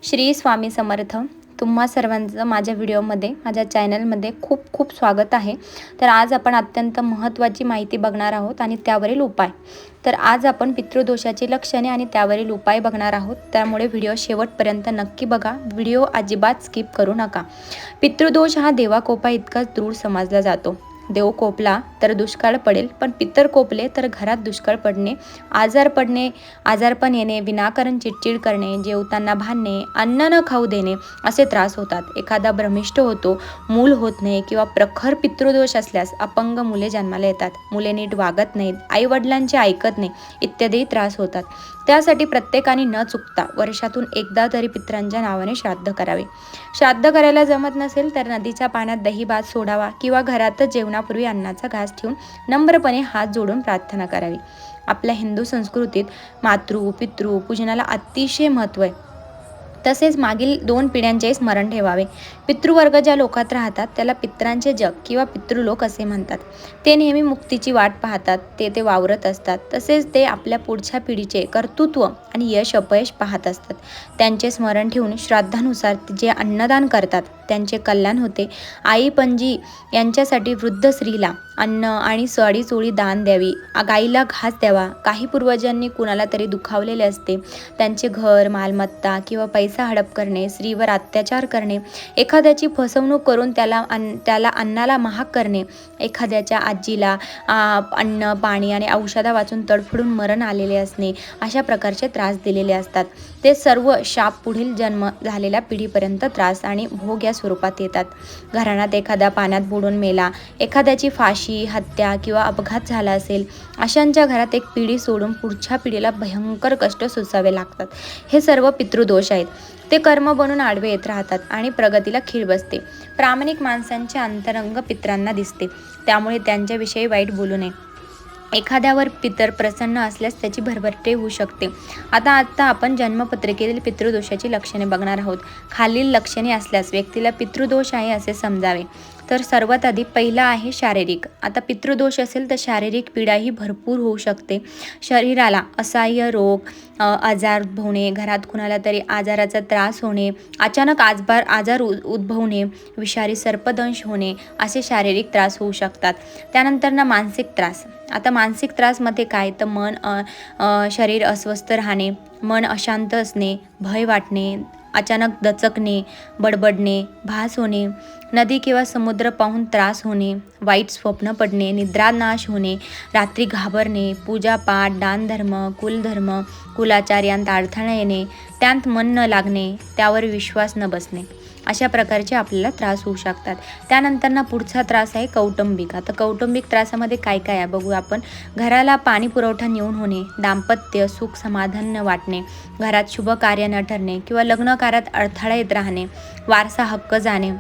श्री स्वामी समर्थ. तुम्हा सर्वांचं माझ्या व्हिडिओमध्ये, माझ्या चॅनलमध्ये खूप खूप स्वागत आहे. तर आज आपण अत्यंत महत्त्वाची माहिती बघणार आहोत आणि त्यावरील उपाय. तर आज आपण पितृदोषाची लक्षणे आणि त्यावरील उपाय बघणार आहोत. त्यामुळे व्हिडिओ शेवटपर्यंत नक्की बघा. व्हिडिओ अजिबात स्किप करू नका. पितृदोष हा देवाकोपा इतकाच दूर समजला जातो. देव कोपला तर दुष्काळ पडेल, पण पितर कोपले तर घरात दुष्काळ पडणे, आजारपण येणे, विनाकारण चिडचिड करणे, जेवताना भांडणे, अन्न न खाऊ देणे असे त्रास होतात. एखादा भ्रमिष्ट होतो, मूल होत नाही किंवा प्रखर पितृदोष असल्यास अपंग मुले जन्माला येतात, मुले नीट वागत नाहीत, आई वडिलांचे ऐकत नाही इत्यादी त्रास होतात. त्यासाठी प्रत्येकाने न चुकता वर्षातून एकदा तरी पितरांच्या नावाने श्राद्ध करावे. श्राद्ध करायला जमत नसेल तर नदीच्या पाण्यात दही भात सोडावा किंवा घरातच जेवणापूर्वी अन्नाचा घास ठेवून नम्रपणे हात जोडून प्रार्थना करावी. आपल्या हिंदू संस्कृतीत पितृ पूजनाला अतिशय महत्त्व आहे. तसेच मागील 2 पिढ्यांचे स्मरण ठेवावे. पितृवर्ग ज्या लोकात राहतात त्याला पितरांचे जग किंवा पितृलोक असे म्हणतात. ते नेहमी मुक्तीची वाट पाहतात, ते वावरत असतात. तसेच ते आपल्या पुढच्या पिढीचे कर्तृत्व आणि यश अपयश पाहत असतात. त्यांचे स्मरण ठेवून श्राद्धानुसार जे अन्नदान करतात त्यांचे कल्याण होते. आई पणजी यांच्यासाठी वृद्ध स्त्रीला अन्न आणि साडी चोळी दान द्यावी, गाईला घास द्यावा. काही पूर्वजांनी कुणाला तरी दुखावलेले असते, त्यांचे घर, मालमत्ता किंवा पैसा हडप करणे, स्त्रीवर अत्याचार करणे, एखाद्याची फसवणूक करून त्याला अन्नाला महाग करणे, एखाद्याच्या आजीला अन्न, पाणी आणि औषधा वाचून तडफडून मरण आलेले असणे, अशा प्रकारचे त्रास दिलेले असतात. ते सर्व शाप पुढील जन्म झालेल्या पिढीपर्यंत त्रास आणि भोग या स्वरूपात येतात. घराण्यात एखादा पाण्यात बुडून मेला, एखाद्याची फाशी, हत्या किंवा अपघात झाला असेल, अशांच्या घरात एक पिढी सोडून पुढच्या पिढीला भयंकर कष्ट सोसावे लागतात. हे सर्व पितृदोष आहेत. ते कर्म बनून आडवे येत राहतात आणि प्रगतीला खीळ बसते. प्रामाणिक माणसांचे अंतरंग पितरांना दिसते, त्यामुळे त्यांच्याविषयी वाईट बोलू नये. एखाद्यावर पितर प्रसन्न असल्यास त्याची भरभराटी होऊ शकते. आता आपण जन्मपत्रिकेतील पितृदोषाची लक्षणे बघणार आहोत. खालील लक्षणे असल्यास व्यक्तीला पितृदोष आहे असे समजावे. तर सर्वात आधी पहिला आहे शारीरिक. आता पितृदोष असेल तर शारीरिक पीडाही भरपूर होऊ शकते. शरीराला असह्य रोग, आजार उद्भवणे, घरात कुणाला तरी आजाराचा त्रास होणे, अचानक आजार उद्भवणे, विषारी सर्पदंश होणे असे शारीरिक त्रास होऊ शकतात. त्यानंतर मानसिक त्रास. आता मानसिक त्रासमध्ये काय तर शरीर अस्वस्थ राहणे, मन अशांत असणे, भय वाटणे, अचानक दचकणे, बडबडणे, भास होणे, नदी किंवा समुद्र पाहून त्रास होणे, वाईट स्वप्न पडणे, निद्रानाश होणे, रात्री घाबरणे, पूजापाठ, दानधर्म, कुलधर्म, कुलाचार यांत अडथळा येणे, त्यात मन न लागणे, त्यावर विश्वास न बसणे, अशा प्रकारचे आपल्याला त्रास होऊ शकतात. त्यानंतर पुढचा त्रास आहे कौटुंबिक. आता कौटुंबिक त्रासामध्ये काय काय आहे बघू आपण. घराला पाणी पुरवठा न होणे, दाम्पत्य सुख समाधान न वाटणे, घरात शुभ कार्य न ठरणे किंवा लग्न कार्यात अडथळा येत राहणे, वारसा हक्क जाणे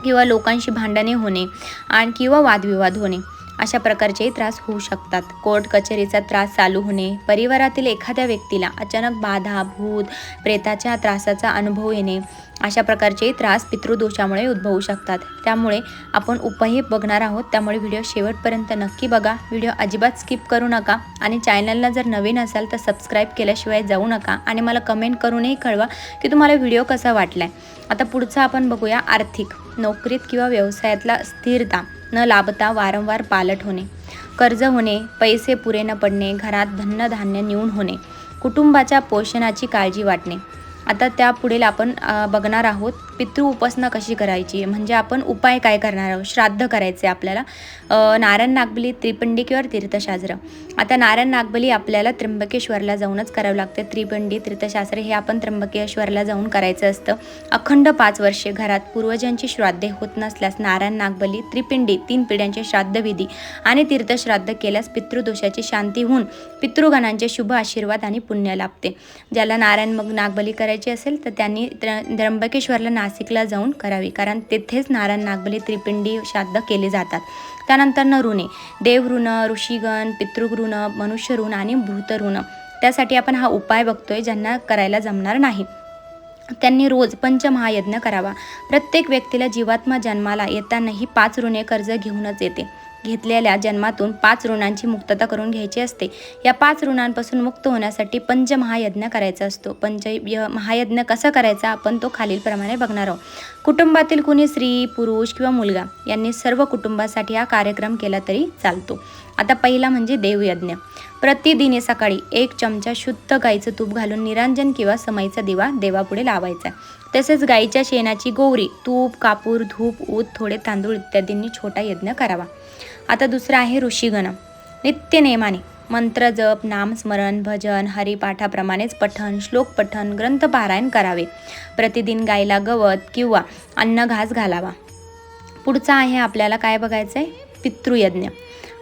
किंवा लोकांशी भांडणे होणे आणि किंवा वादविवाद होणे, अशा प्रकारचे त्रास होऊ शकतात. कोर्ट कचेरीचा त्रास चालू होणे, परिवारातील एखाद्या व्यक्तीला अचानक बाधा, भूत प्रेताच्या त्रासाचा अनुभव येणे, अशा प्रकारचे त्रास पितृदोषामुळे उद्भवू शकतात. त्यामुळे आपण उपायही बघणार आहोत. त्यामुळे व्हिडिओ शेवटपर्यंत नक्की बघा. व्हिडिओ अजिबात स्किप करू नका आणि चॅनलला जर नवीन असाल तर सबस्क्राईब केल्याशिवाय जाऊ नका आणि मला कमेंट करूनही कळवा की तुम्हाला व्हिडिओ कसा वाटलाय. आता पुढचा आपण बघूया आर्थिक. नोकरीत किंवा व्यवसायातला स्थिरता न लाभता वारंवार पालट होणे, कर्ज होणे, पैसे पुरे न पडणे, घरात धनधान्य न्यून होणे, कुटुंबाच्या पोषणाची काळजी वाटणे. आता त्या पुढील आपण बघणार आहोत पितृ उपासना कशी करायची, म्हणजे आपण उपाय काय करणार आहोत. श्राद्ध करायचे आपल्याला. नारायण नागबली, त्रिपिंडी किंवा तीर्थशास्त्र. आता नारायण नागबली आपल्याला त्र्यंबकेश्वरला जाऊनच करावं लागतं. त्रिपिंडी तीर्थशास्त्र हे आपण त्र्यंबकेश्वरला जाऊन करायचं असतं. अखंड 5 वर्षे घरात पूर्वजांची श्राद्धे होत नसल्यास नारायण नागबली, त्रिपिंडी 3 पिढ्यांचे श्राद्धविधी आणि तीर्थश्राद्ध केल्यास पितृदोषाची शांती होऊन पितृगणांचे शुभ आशीर्वाद आणि पुण्य लाभते. ज्याला नारायण नागबली करायची असेल तर त्यांनी त्र्यंबकेश्वरला, नाशिकला जाऊन करावी, कारण तेथेच नारायण नागबली, त्रिपिंडी श्राद्ध केले जातात. त्यानंतर ऋणे, देवऋण, ऋषीगण, पितृऋण, मनुष्य ऋण आणि भूत ऋण. त्यासाठी आपण हा उपाय बघतोय. ज्यांना करायला जमणार नाही त्यांनी रोज पंचमहायज्ञ करावा. प्रत्येक व्यक्तीला जीवात्मा जन्माला येतानाही 5 ऋणे कर्ज घेऊनच येते. घेतलेल्या जन्मातून 5 ऋणांची मुक्तता करून घ्यायची असते. या 5 ऋणांपासून मुक्त होण्यासाठी पंचमहायज्ञ करायचा असतो. महायज्ञ कसा करायचा आपण तो खालीलप्रमाणे बघणार आहोत. कुटुंबातील कुणी स्त्री, पुरुष किंवा मुलगा यांनी सर्व कुटुंबासाठी हा कार्यक्रम केला तरी चालतो. आता पहिला म्हणजे देवयज्ञ. प्रतिदिनी सकाळी 1 चमचा शुद्ध गाईचं तूप घालून निरांजन किंवा समईचा दिवा देवापुढे लावायचा. तसेच गाईच्या शेणाची गोवरी, तूप, कापूर, धूप, ऊद, थोडे तांदूळ इत्यादींनी छोटा यज्ञ करावा. आता दुसरा आहे ऋषीगण. नित्य नेमाने मंत्र जप, नामस्मरण, भजन, हरिपाठाप्रमाणेच पठण, श्लोक पठण, ग्रंथ पारायण करावे. प्रतिदिन गायला गवत किंवा अन्न घास घालावा. पुढचा आहे आपल्याला काय बघायचं आहे, पितृयज्ञ.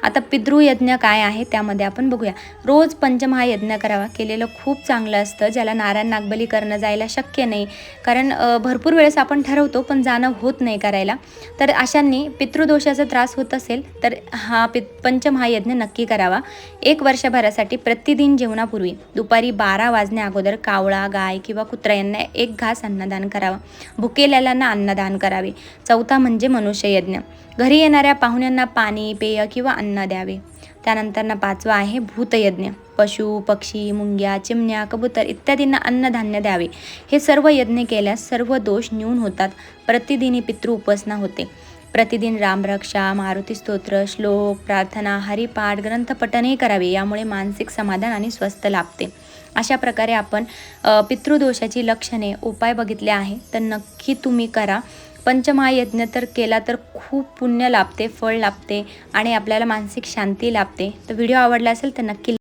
आता पितृयज्ञ काय आहे त्यामध्ये आपण बघूया. रोज पंचमहायज्ञ करावा. केलेलं खूप चांगलं असतं. ज्याला नारायण नागबली करणं जायला शक्य नाही, कारण भरपूर वेळेस आपण ठरवतो पण जाणं होत नाही करायला, तर अशांनी पितृदोषाचा त्रास होत असेल तर हा पंचमहायज्ञ नक्की करावा. 1 वर्षभरासाठी प्रतिदिन जेवणापूर्वी दुपारी 12 वाजण्या अगोदर कावळा, गाय किंवा कुत्रा यांना 1 घास अन्नदान करावा. भुकेलेल्यांना अन्नदान करावे. चौथा म्हणजे मनुष्ययज्ञ. घरी येणाऱ्या पाहुण्यांना पाणी, पेय किंवा अन्न द्यावे. त्यानंतर 5वा आहे भूतयज्ञ. पशु, पक्षी, मुंग्या, चिमण्या, कबूतर इत्यादींना अन्नधान्य द्यावे. हे सर्व यज्ञ केल्यास सर्व दोष न्यून होतात. प्रतिदिनी पितृ उपासना होते. प्रतिदिन रामरक्षा, मारुती स्तोत्र, श्लोक, प्रार्थना, हरिपाठ, ग्रंथपठनही करावे. यामुळे मानसिक समाधान आणि स्वस्थ लाभते. अशा प्रकारे आपण पितृदोषाची लक्षणे, उपाय बघितले आहे, तर नक्की तुम्ही करा. पंचमहायज्ञ तर केला तर खूप पुण्य लाभते, फळ लाभते आणि आपल्याला मानसिक शांती लाभते. तर व्हिडिओ आवडला असेल तर नक्की